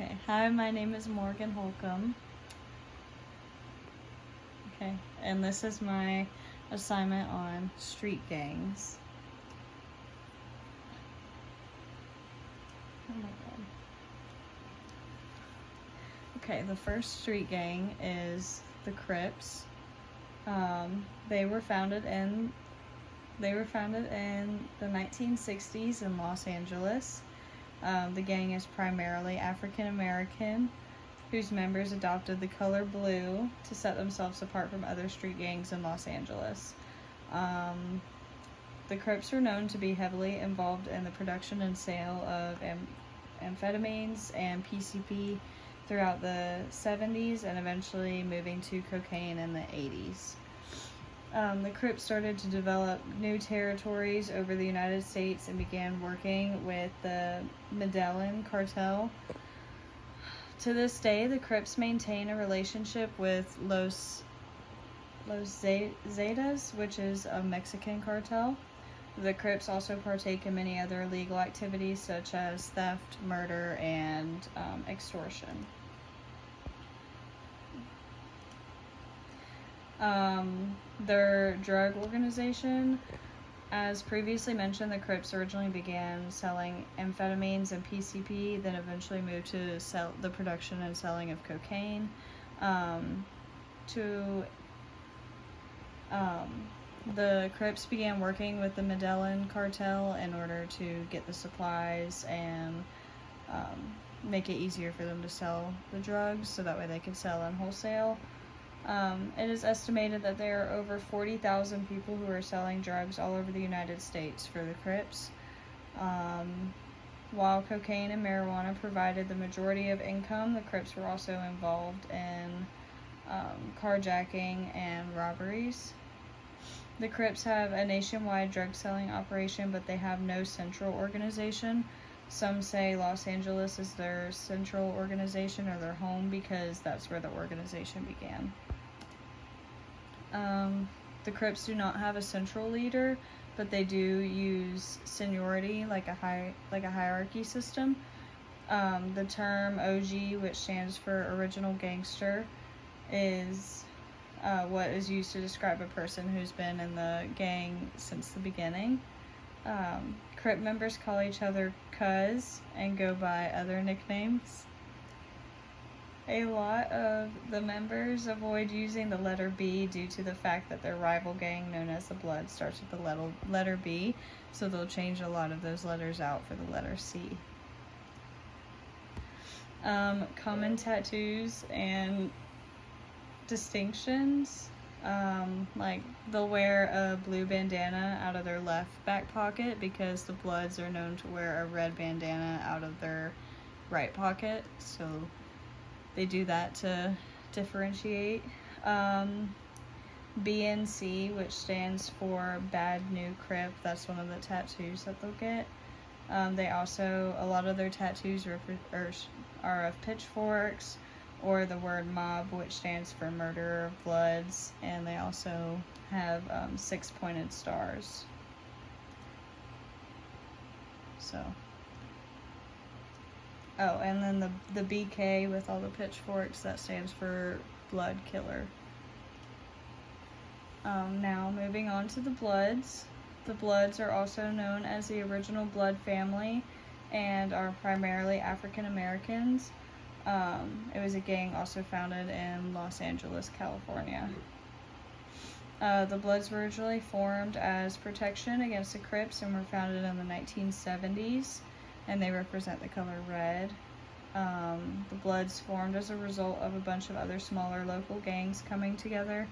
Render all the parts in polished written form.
Okay, hi, my name is Morgan Holcomb. Okay, and this is my assignment on street gangs. Oh my god. Okay, the first street gang is the Crips. They were founded in the 1960s in Los Angeles. The gang is primarily African American, whose members adopted the color blue to set themselves apart from other street gangs in Los Angeles. The Crips were known to be heavily involved in the production and sale of amphetamines and PCP throughout the 70s and eventually moving to cocaine in the 80s. The Crips started to develop new territories over the United States and began working with the Medellin cartel. To this day, the Crips maintain a relationship with Los Zetas, which is a Mexican cartel. The Crips also partake in many other illegal activities such as theft, murder, and extortion. Their drug organization, as previously mentioned, the Crips originally began selling amphetamines and PCP, then eventually moved to sell the production and selling of cocaine. The Crips began working with the Medellin cartel in order to get the supplies and make it easier for them to sell the drugs so that way they could sell in wholesale. It is estimated that there are over 40,000 people who are selling drugs all over the United States for the Crips. While cocaine and marijuana provided the majority of income, the Crips were also involved in carjacking and robberies. The Crips have a nationwide drug selling operation, but they have no central organization. Some say Los Angeles is their central organization or their home because that's where the organization began. The Crips do not have a central leader, but they do use seniority, like a hierarchy system. The term OG, which stands for Original Gangster, is what is used to describe a person who's been in the gang since the beginning. Crip members call each other cuz and go by other nicknames. A lot of the members avoid using the letter B due to the fact that their rival gang, known as the Bloods, starts with the letter B, so they'll change a lot of those letters out for the letter C. Common tattoos and distinctions, like they'll wear a blue bandana out of their left back pocket because the Bloods are known to wear a red bandana out of their right pocket, so they do that to differentiate. BNC, which stands for Bad New Crip, that's one of the tattoos that they'll get. They also, a lot of their tattoos are of pitchforks or the word mob, which stands for murder of bloods, and they also have 6 pointed stars. So. Oh, and then the BK with all the pitchforks, that stands for blood killer. Now moving on to the Bloods. The Bloods are also known as the original Blood family and are primarily African Americans. It was a gang also founded in Los Angeles, California. The Bloods were originally formed as protection against the Crips and were founded in the 1970s. And they represent the color red. The Bloods formed as a result of a bunch of other smaller local gangs coming together.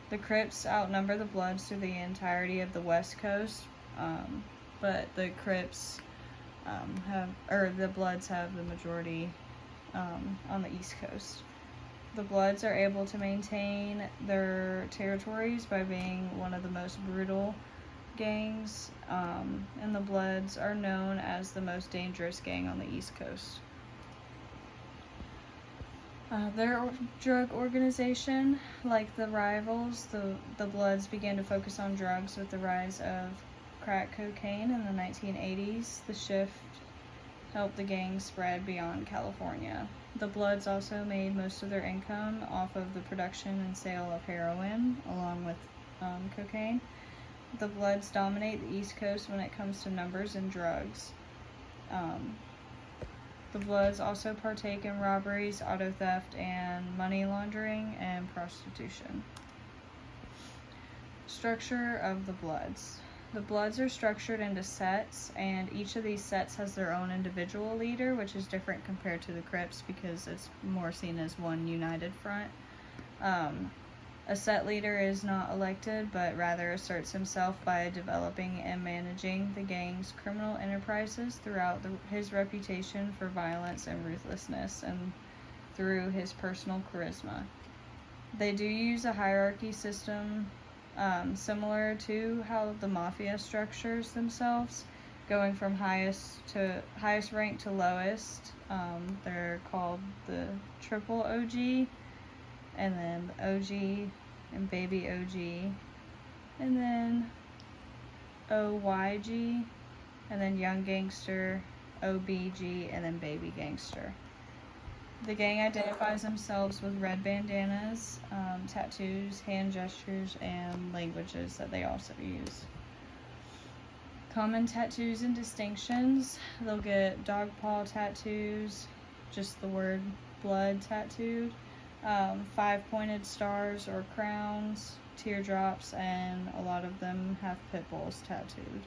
The Crips outnumber the Bloods through the entirety of the West Coast, but the Crips the Bloods have the majority on the East Coast. The Bloods are able to maintain their territories by being one of the most brutal gangs, and the Bloods are known as the most dangerous gang on the East Coast. Their drug organization, like the rivals, the Bloods began to focus on drugs with the rise of crack cocaine in the 1980s. The shift helped the gang spread beyond California. The Bloods also made most of their income off of the production and sale of heroin, along with cocaine. The Bloods dominate the East Coast when it comes to numbers and drugs. The Bloods also partake in robberies, auto theft, and money laundering and prostitution. Structure of the Bloods. The Bloods are structured into sets, and each of these sets has their own individual leader, which is different compared to the Crips because it's more seen as one united front. A set leader is not elected, but rather asserts himself by developing and managing the gang's criminal enterprises throughout his reputation for violence and ruthlessness, and through his personal charisma. They do use a hierarchy system similar to how the mafia structures themselves, going from highest rank to lowest. They're called the triple OG, and then the OG and baby OG, and then OYG, and then young gangster, OBG, and then baby gangster. The gang identifies themselves with red bandanas, tattoos, hand gestures, and languages that they also use. Common tattoos and distinctions. They'll get dog paw tattoos, just the word blood tattooed, 5-pointed stars or crowns, teardrops, and a lot of them have pit bulls tattooed.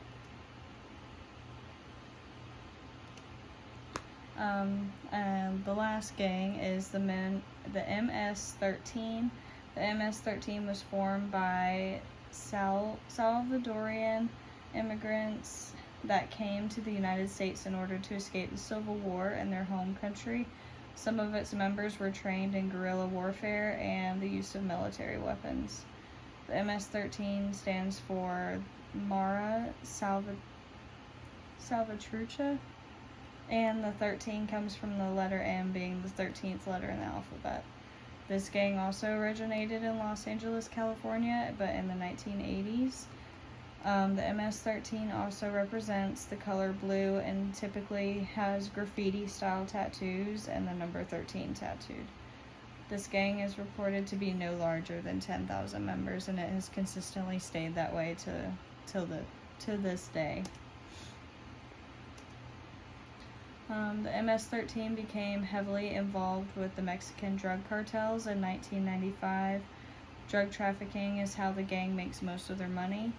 And the last gang is the MS-13. The MS-13 was formed by Salvadorian immigrants that came to the United States in order to escape the Civil War in their home country. Some of its members were trained in guerrilla warfare and the use of military weapons. The MS-13 stands for Mara Salvatrucha, and the 13 comes from the letter M being the 13th letter in the alphabet. This gang also originated in Los Angeles, California, but in the 1980s. The MS-13 also represents the color blue and typically has graffiti-style tattoos and the number 13 tattooed. This gang is reported to be no larger than 10,000 members, and it has consistently stayed that way to this day. The MS-13 became heavily involved with the Mexican drug cartels in 1995. Drug trafficking is how the gang makes most of their money.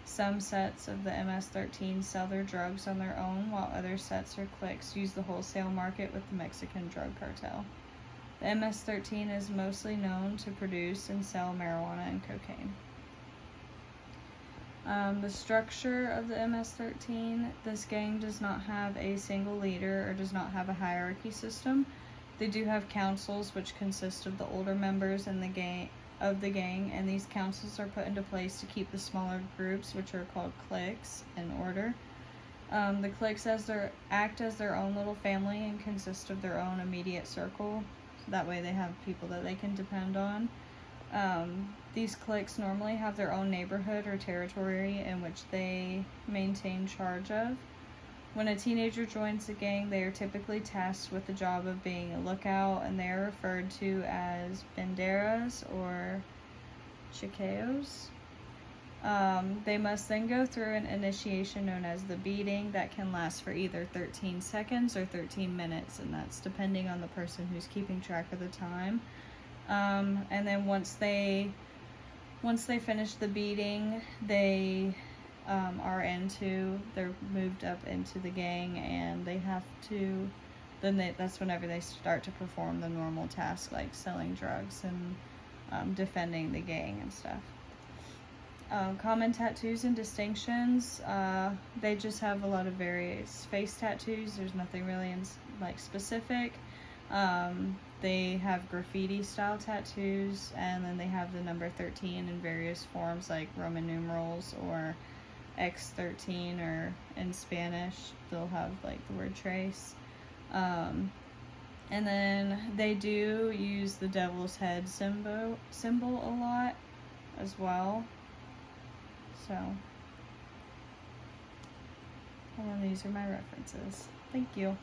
Some sets of the MS-13 sell their drugs on their own, while other sets or cliques use the wholesale market with the Mexican drug cartel. The MS-13 is mostly known to produce and sell marijuana and cocaine. The structure of the MS-13, this gang does not have a single leader or does not have a hierarchy system. They do have councils which consist of the older members in the gang, and these councils are put into place to keep the smaller groups, which are called cliques, in order. The cliques act as their own little family and consist of their own immediate circle. So that way they have people that they can depend on. These cliques normally have their own neighborhood or territory in which they maintain charge of. When a teenager joins the gang, they are typically tasked with the job of being a lookout, and they are referred to as banderas or chiqueos. They must then go through an initiation known as the beating that can last for either 13 seconds or 13 minutes, and that's depending on the person who's keeping track of the time. And then once they finish the beating, they're moved up into the gang, and they have to, that's whenever they start to perform the normal tasks like selling drugs and defending the gang and stuff. Common tattoos and distinctions, they just have a lot of various face tattoos. There's nothing really specific. They have graffiti style tattoos, and then they have the number 13 in various forms like Roman numerals or X13, or in Spanish they'll have the word trace. And then they do use the devil's head symbol a lot as well. So, and these are my references. Thank you.